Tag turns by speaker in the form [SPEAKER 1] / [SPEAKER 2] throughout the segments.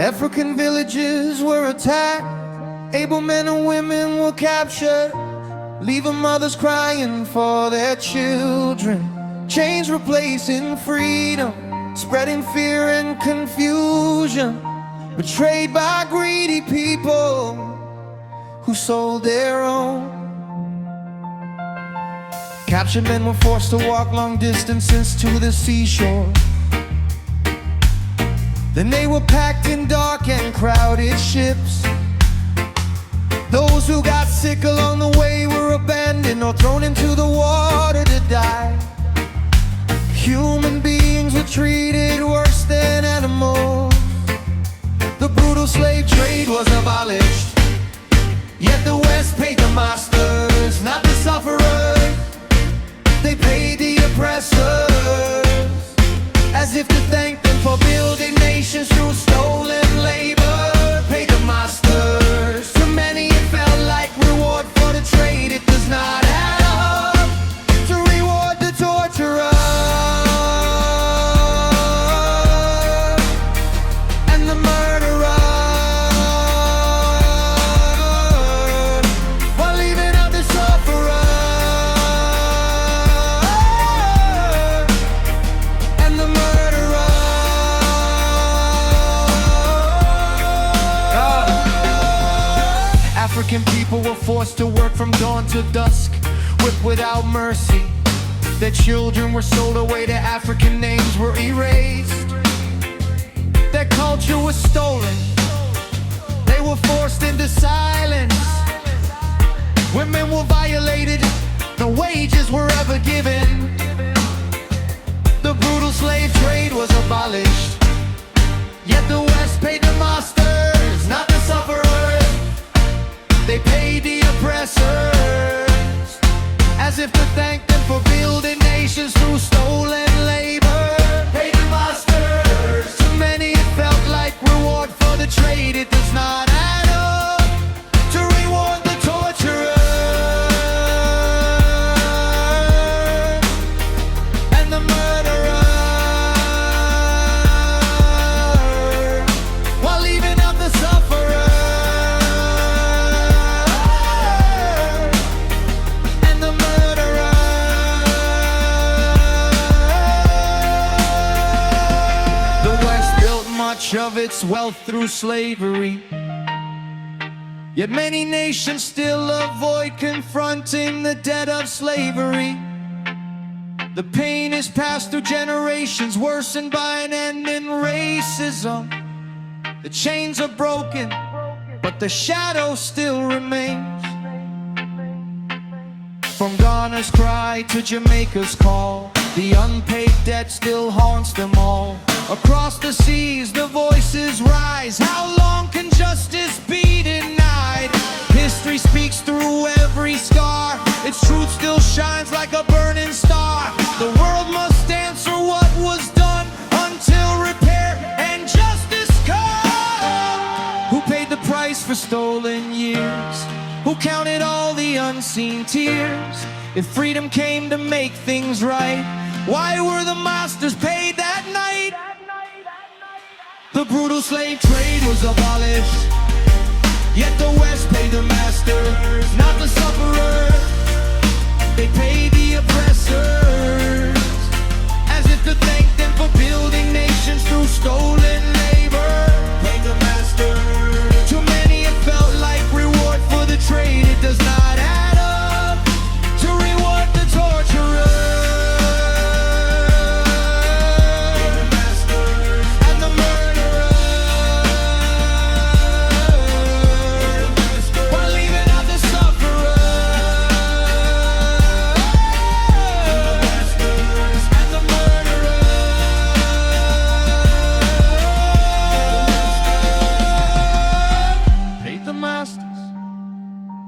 [SPEAKER 1] African villages were attacked, able men and women were captured, leaving mothers crying for their children. Chains replacing freedom, spreading fear and confusion, betrayed by greedy people who sold their own. Captured men were forced to walk long distances to the seashore. Then they were packed in dark and crowded ships. Those who got sick along the way were abandoned or thrown into the water to die. Human beings were treated worse than animals. The brutal slave trade was abolished, yet the West paid the masters, not the sufferers. They paid the oppressors, as if to thank them for building nations through stolen labor. Paid the masters. To many it felt like reward for the trade. It does not add up to reward the torturer and the murderer, while leaving out the sufferer and the murderer. African people were forced to work from dawn to dusk, whipped without mercy. Their children were sold away, their African names were erased. Their culture was stolen, they were forced into silence. Women were violated, no wages were ever given. The brutal slave trade was abolished, yet the West paid the masters, not the sufferers. They paid the oppressors, as if to thank them for building nations through stolen labor. Paid the masters. To many it felt like reward for the trade. It does not add up to reward the torturer and the murderer, while leaving out the sufferer. Much of its wealth through slavery, yet many nations still avoid confronting the debt of slavery. The pain is passed through generations, worsened by an end in racism. The chains are broken, but the shadow still remains. From Ghana's cry to Jamaica's call, the unpaid debt still haunts them all. Across the seas, the voices rise. How long can justice be denied? History speaks through every scar. Its truth still shines like a burning star. The world must answer what was done until repair and justice come. Who paid the price for stolen years? Who counted all the unseen tears? If freedom came to make things right, why were the masters paid that night? The brutal slave trade was abolished, yet the West paid the masters, not the sufferers. They paid the oppressors, as if to thank them for building nations through stolen labor. Paid the masters. To many it felt like reward for the trade. It does not add up to reward the torturer.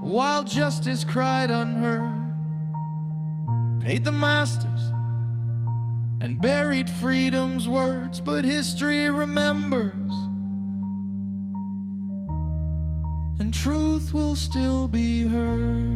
[SPEAKER 1] While justice cried unheard, paid the masters and buried freedom's words. But history remembers, and truth will still be heard.